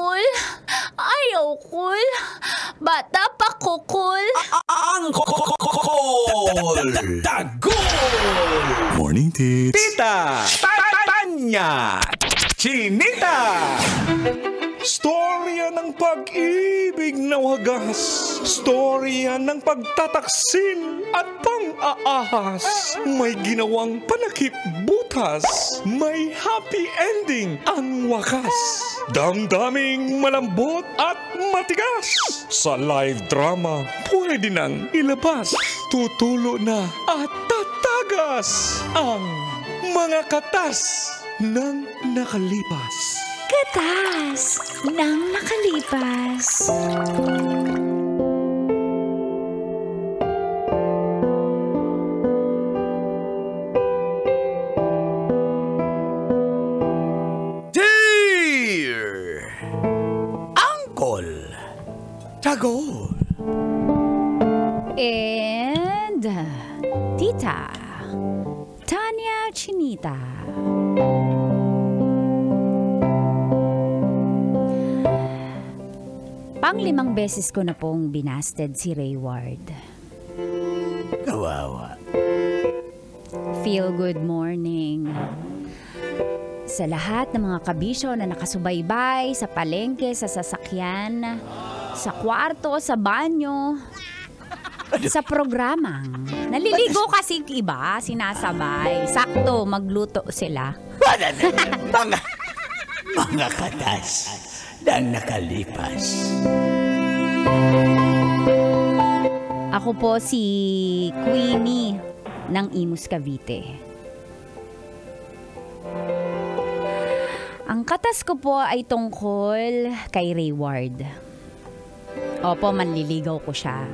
cool. Ayaw cool. Bata pa ko cool. Ang cool. Tagol. Morning, Tits. Tita. Tanya. Chinita. Storya ng pag-ibig na wagas. Storya ng pagtataksil at pang-aahas. May ginawang panakip butas. May happy ending ang wakas. Damdaming malambot at matigas. Sa live drama, pwede nang ilabas. Tutulo na at tatagas ang mga katas ng nakalipas. Katas ng nakalipas. Dear Uncle Tagol And Tita Tanya Chinita. Pang-5 beses ko na pong binasted si Rayward. Kawawa. Feel good morning. Sa lahat ng mga kabisyo na nakasubaybay sa palengke, sa sasakyan, sa kwarto, sa banyo, sa programang naliligo kasi iba, sinasabay. Sakto, magluto sila. Mga katas ng nakalipas. Ako po si Queenie ng Imus Cavite. Ang katas ko po ay tungkol kay Rayward. Opo, manliligaw ko siya.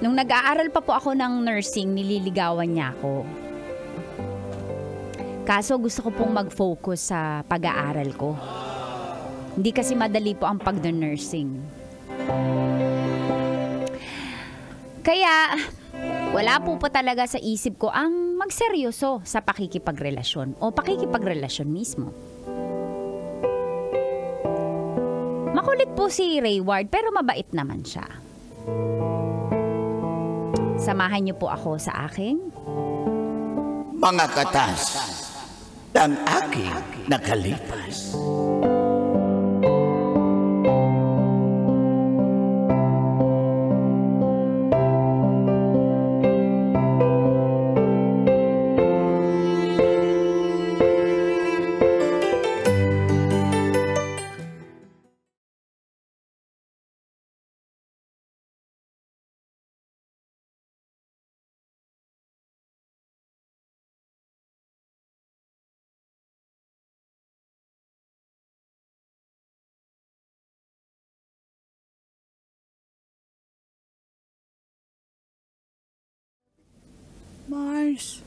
Nung nag-aaral pa po ako ng nursing, nililigawan niya ako. Kaso gusto ko pong mag-focus sa pag-aaral ko. Hindi kasi madali po ang pag-nursing. Kaya, wala po talaga sa isip ko ang magseryoso sa pakikipagrelasyon o pakikipagrelasyon mismo. Makulit po si Rayward pero mabait naman siya. Samahan niyo po ako sa aking Mga katas ng aking nakalipas. Mars,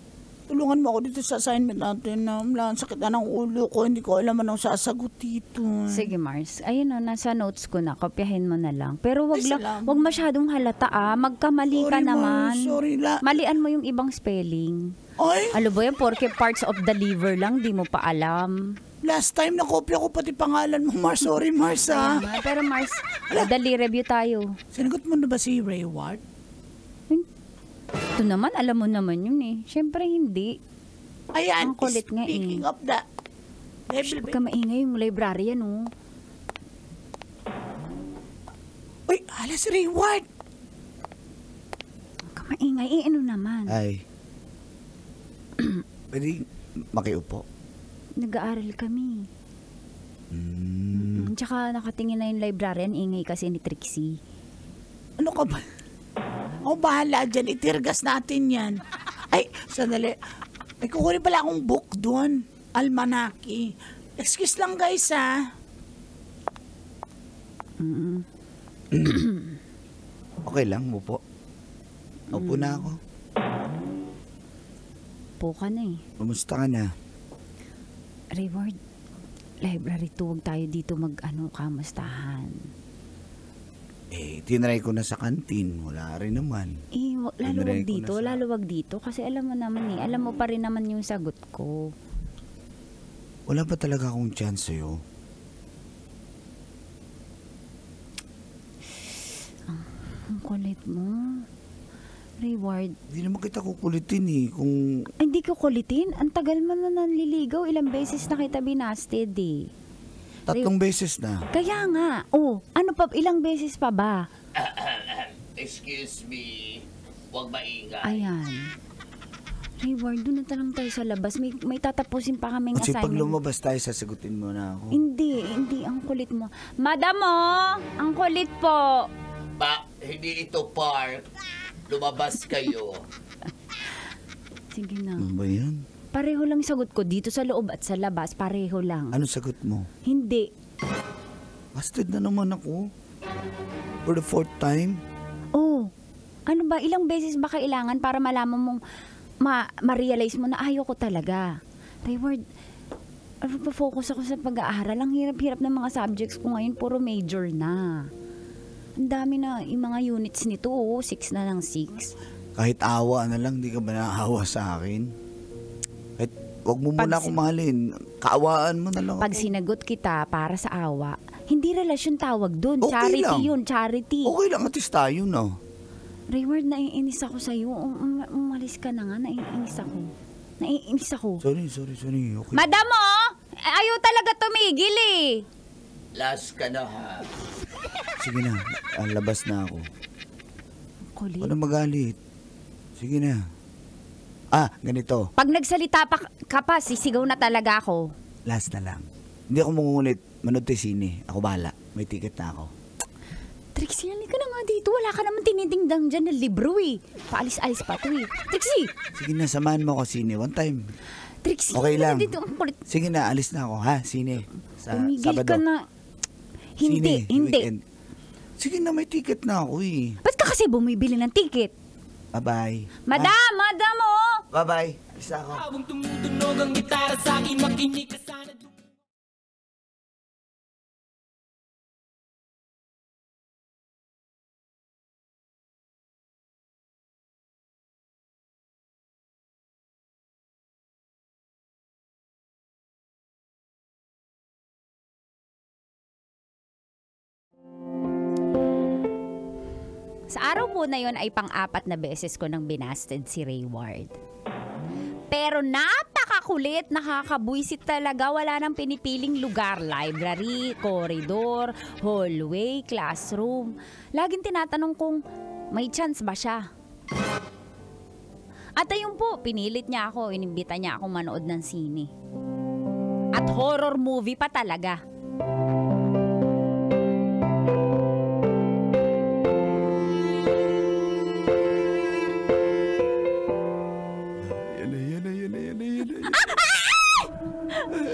tulungan mo ako dito sa assignment natin na ang sakit na ng ulo ko. Hindi ko alam anong sasagot dito. Sige, Mars. Ayun o, nasa notes ko na. Kopyahin mo na lang. Pero wag salamat. wag masyadong halata Magkamali ka Sorry, naman. Mars. Sorry Malian mo yung ibang spelling. Ay, Ano ba yan? Porke parts of the liver lang, di mo pa alam. last time nakopya ko pati pangalan mo, Mars. Sorry, Mars, ha? Pero Mars, dali review tayo. Sinagot mo na ba si Rayward? Ito naman, alam mo naman yun eh. Siyempre hindi. Ayan, Ang kulit nga speaking eh. of the... Huwag ka maingay yung library yan oh. Uy, hala si Rayward. Huwag ka maingay eh, ano naman. Ay. Pwede makiupo. Nag-aaral kami. Tsaka nakatingin na yung librarian, ingay kasi ni Trixie. Ano ka ba? Ako bahala dyan, itirgas natin yan. Ay, sandali. May kukunin pala akong book doon. Almanaki. Excuse lang guys, ha? Okay lang, upo. Upo na ako. Po ka na eh. Kumusta ka na? Rayward, library to, huwag tayo dito kamustahan. Tinry ko na sa kantin. Wala rin naman. Lalo wag dito. Kasi alam mo naman alam mo pa rin naman yung sagot ko. Wala ba talaga akong chance sa'yo? Ang kulit mo. Reward. Hindi naman kita kukulitin eh. Kung Ay, hindi ko kulitin. Ang tagal mo na nanliligaw. Ilang beses na kita binasted eh. 3 beses na. Kaya nga. Oh, ano pa? Ilang beses pa ba? Excuse me. Huwag maingay. Ayan. Reward, doon na lang tayo sa labas. May tatapusin pa kaming Kasi pag assignment. lumabas tayo, sasagutin mo na ako. Hindi. Ang kulit mo. Madam mo, ang kulit po. Hindi ito park. Lumabas kayo. Sige na. Ano ba yan? Pareho lang sagot ko dito sa loob at sa labas. Pareho lang. Ano sagot mo? Hindi. Busted na naman ako. For the 4th time. Oh, ano ba? Ilang beses ba kailangan para malaman mong ma-realize mo na ayaw ko talaga? Reward, ano pa focus ako sa pag-aaral. Ang hirap-hirap ng mga subjects ko ngayon. Puro major na. Ang dami na yung mga units nito. 6 na ng 6. Kahit awa na lang, di ka ba naawa sa akin? Kahit wag mo Pag muna akong mahalin. Kaawaan mo na lang Pag ako. sinagot kita para sa awa, hindi relasyon tawag dun. Okay Charity lang. yun, charity. Okay lang, at least tayo na. Reward, naiinis ako sa'yo. Umalis ka na nga, naiinis ako. Sorry. Okay. Madam mo, ayaw talaga tumigil eh. Last ka na ha. Sige na, labas na ako. Kulit. Huwag na magalit. Sige na. Ganito. Pag nagsalita pa ka pa, sisigaw na talaga ako. Last na lang. Hindi ako mangungulit. Manood tayo sine. Ako bahala. May ticket na ako. Trixie, halika na nga dito. Wala ka naman tinitingdang dyan na libro eh. Paalis-alis pa to eh. Trixie! Sige na, samahan mo ako sine. One time. Trixie, Okay lang. Dito, ang kulit. Sige na, alis na ako. Ha? Sine. Sa Tumigil Sabado. ka na. Hindi. Weekend. Sige na, may ticket na ako eh. Ba't ka kasi bumibili ng ticket? Bye-bye. Madam oh! Bye-bye. Alis na ako. Habang tumutunog ang gitara sa akin, makinig ka sana. Sa araw po na yon ay pang-4 na beses ko nang binasted si Rayward. Pero napakakulit, nakakabwisit talaga. Wala nang pinipiling lugar. Library, corridor, hallway, classroom. Laging tinatanong kung may chance ba siya. At ayun po, pinilit niya ako. Inimbita niya akong manood ng sine. At horror movie pa talaga. Yan na.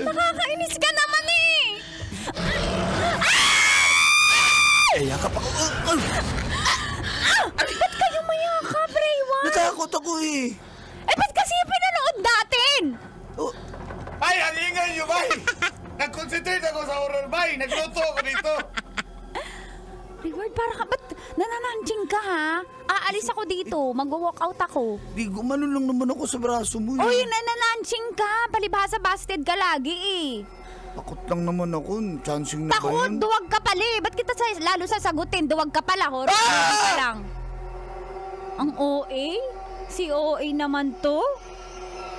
Nakakainis ka naman eh! Yakap ako. Ba't kayo mayakap, Rayward? Natakot ako eh. Eh, ba't kasi pinanood natin? Oh, Ay, halingan nyo, bay! Nag-concentrate ako sa horror, bay! Nagluto ako dito! Rayward, para ka, ba't nanananjing ka ha? Aalis ako dito, mag-walkout ako. di gumano lang naman ako sa braso mo eh. Uy, nanananjing ka, palibhasa busted ka lagi eh. Takot lang naman ako. Chancing na ba Takot, yun? duwag ka pala eh. Ba't kita lalo sasagutin? Duwag ka pala, horror movie ka lang. Ang OA? Si OA naman to?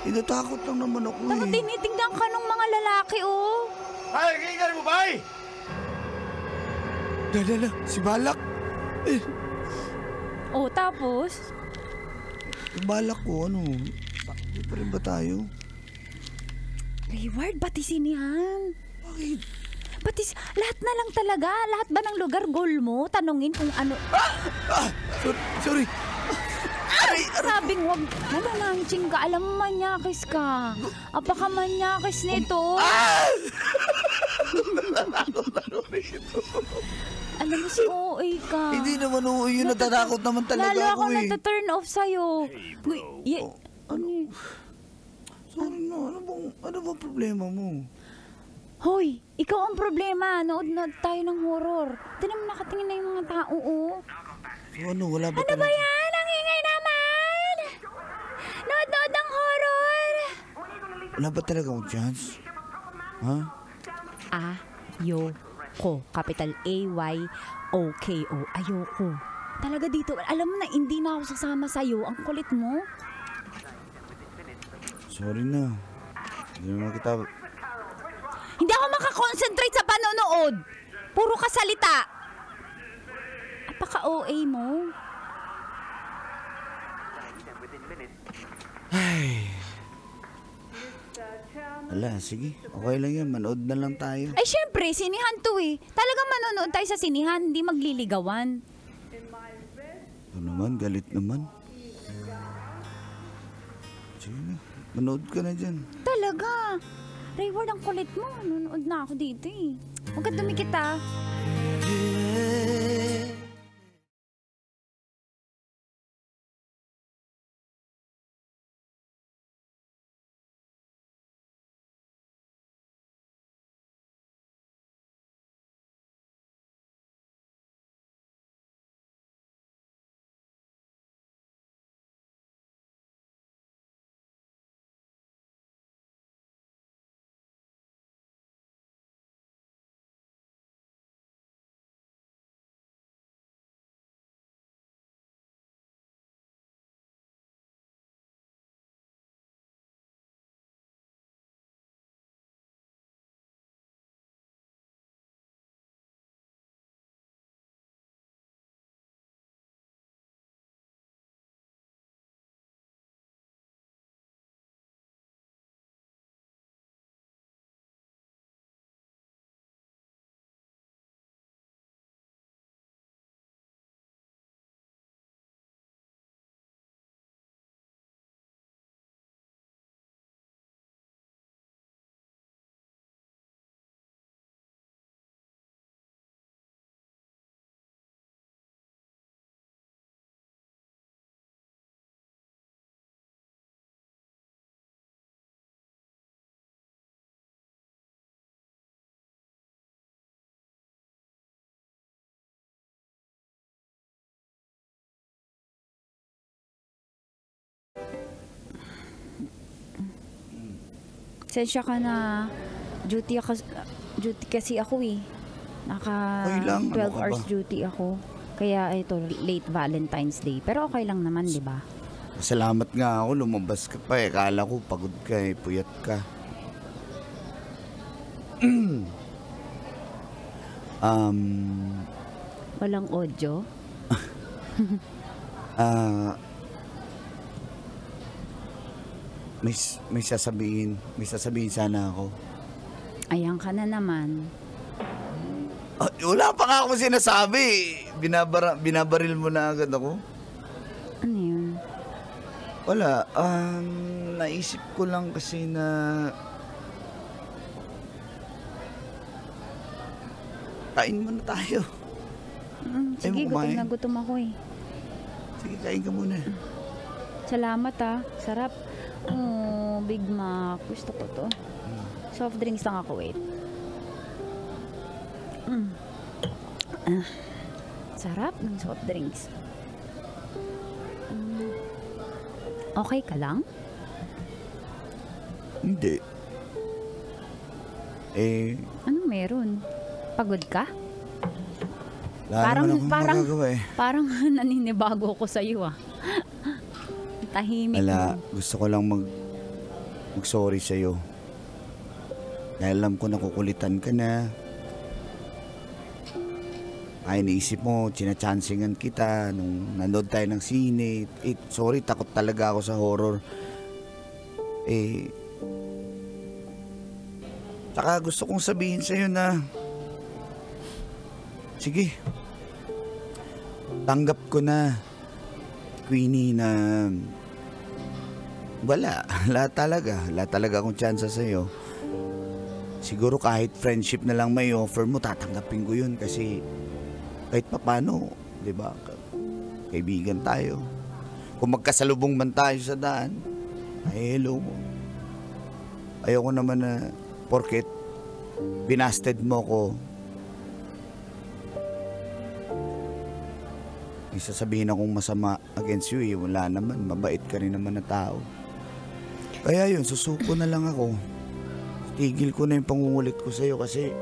Inatakot lang naman ako Naku, eh. tinitingnan ka ng mga lalaki oh. Ay, halingan mo, bay! Dala, si Balak. Oh, tapos? Yung Balak ko, ano? Di pa rin ba tayo? Rayward, batisinihan. Bakit? Batis, lahat na lang talaga. Lahat ba ng lugar goal mo? Tanungin kung ano. Sorry. Sabing wag, nanananching ka. Alam mo, manyakis ka. Apaka manyakis nito. Alam mo, si OA ka. Hindi naman oo, yun natatakot naman talaga Lalo ako ako eh. nata-turn off sa'yo. Ano? Sorry na, ano bang problema mo? Hoy, ikaw ang problema. Nood na tayo ng horror. Tinan mo nakatingin na yung mga tao, oh. So ano, wala ba Ano ba yan? Ang ingay naman! Nood-nood ng horror! Wala ba talaga akong chance? Ha? Ayoko. Capital A-Y-O-K-O. Ayoko. Talaga dito, alam mo na, hindi na ako sasama sa'yo. Ang kulit mo. Sorry na. Hindi naman kita... Hindi ako makakonsentrate sa panonood. Puro ka salita. Apaka-OA mo. Ala, sige. Okay lang yan. Manood na lang tayo. Ay, syempre, sinihan to eh. Talagang manonood tayo sa sinihan, hindi magliligawan. Ito naman, galit naman. Sige na. Manood ka na dyan. Talaga. Rayward, ang kulit mo. Manonood na ako dito eh. Huwag ka dumikit ah. Sensya ka na. Duty kasi ako eh. Okay lang, ano 12 ka hours ba? duty ako. Kaya ito, late Valentine's Day. Pero okay lang naman, di ba? Salamat nga ako. Lumabas ka pa eh. Kala ko pagod ka eh. Puyat ka. Walang audio. May sasabihin sana ako. Ayan ka na naman. Wala pa nga ako sinasabi. Binabaril mo na agad ako. Ano yun? Wala. Naisip ko lang kasi na... Kain muna tayo. Sige, kumain. gutom na gutom ako eh. Sige, kain ka muna. Salamat ah. Sarap. Oh, Big Mac. Gusto ko to. Soft drinks lang ako, wait. Sarap ng soft drinks. Okay ka lang? Hindi. Anong meron? Pagod ka? Wala naman akong magagawa eh. Parang naninibago ko sa iyo ah. Tahimik Wala, mo. gusto ko lang mag-sorry sa'yo. Dahil alam ko nakukulitan ka na. Ay, naisip mo, chinachansingan kita nung nanood tayo ng sine. Sorry, takot talaga ako sa horror. Tsaka gusto kong sabihin sa'yo na, sige, tanggap ko na, Queenie, na wala talaga akong tsansa sa'yo. Siguro kahit friendship na lang may offer mo, tatanggapin ko yun kasi kahit papano, di ba, kaibigan tayo. Kung magkasalubong man tayo sa daan, ay hello mo. Ayoko naman na porket binasted mo ko, may sasabihin akong masama against you eh. Wala naman, mabait ka rin naman na tao. Kaya yun, susuko na lang ako. tigil ko na yung pangungulit ko sa'yo kasi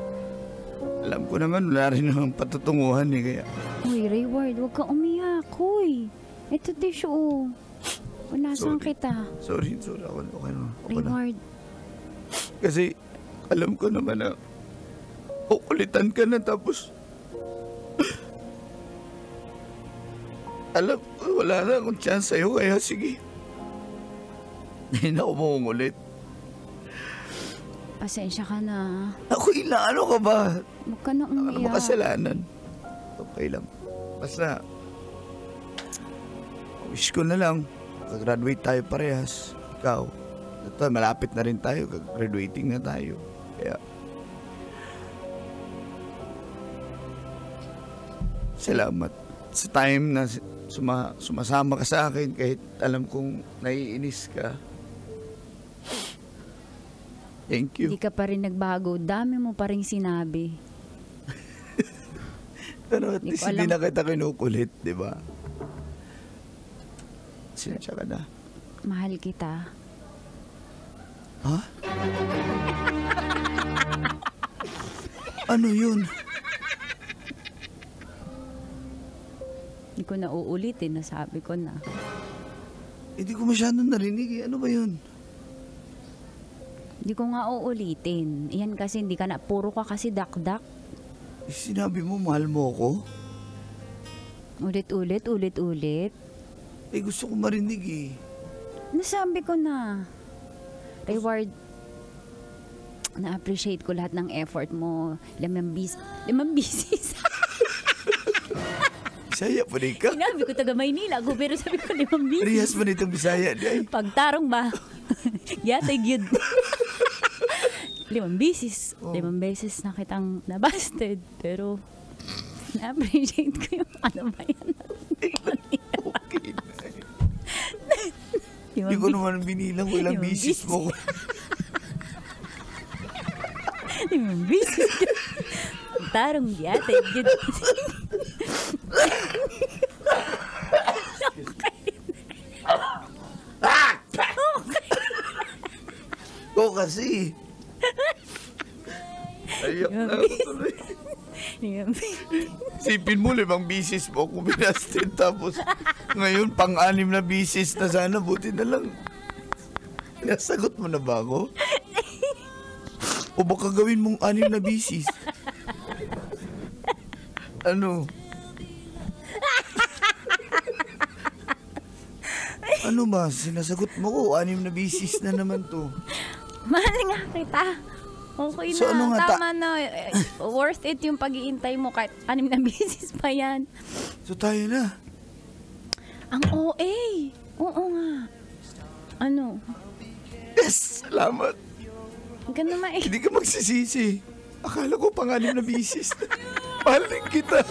alam ko naman wala rin naman patutunguhan eh. Kaya Uy, Rayward, huwag ka umiyak. Uy, ito tissue. Oh. Punasan Sorry. kita. sorry. Ako na. Rayward, Kasi alam ko naman na kukulitan ka na tapos alam ko wala na akong chance sa'yo kaya sige. Hindi na ako mangungulit. pasensya ka na. Ako ano ka ba? Huwag ka na Ano ba umiyak. kasalanan? Okay lang. Basta wish ko na lang mag-graduate tayo parehas. Ikaw. Ito, malapit na rin tayo. Graduating na tayo. Kaya salamat sa time na sumasama ka sa akin kahit alam kong naiinis ka. Thank you. Hindi ka pa rin nagbago. Dami mo pa rin sinabi. Pero at Hindi least ko hindi alam. na kita kinukulit, di ba? Sinasya ka na. Mahal kita. Ha? Ano yun? Hindi ko na uulitin. Nasabi ko na. Hindi ko masyadong narinig. Ano ba yun? Hindi ko nga uulitin. Yan kasi hindi ka na. Puro ka kasi dakdak. Sinabi mo mahal mo ako? Ulit-ulit, ulit-ulit. Gusto ko marinig eh. Nasabi ko na. Rayward, na-appreciate ko lahat ng effort mo. Limang bisis. Bisaya pa rin ka. Sinabi ko taga Maynila ako, pero sabi ko 5 bisis. Parehas pa nitong Bisaya. Ay, Pagtarong ba? Yatay gyud. 5 bisis. 5 beses na kitang nabasted. Pero, na-appreciate ko yung ano ba yan. okay na. Hindi ko naman binilang ko ilang Limang bisis mo. 5 bisis. Pagtarong yatay gyud. Ko kasi. Ayak na ako tuloy. Sipin mo 5 bisis mo kung binasted tapos ngayon pang-6 na bisis na sana buti na lang. Nasagot mo na ba ako? O baka gawin mong 6 na bisis? Ano? Ano ba? Sinasagot mo ko 6 na bisis na naman to. Mahal nga kita. Okay So, na, ano nga, tama na. Worth it yung pag-iintay mo kahit 6 na bisis pa yan. So tayo na. Ang OA. Oo nga. Ano? Yes! Salamat. Ganun ma Hindi ka magsisisi. Akala ko pang 6 na bisis. Mahal din kita.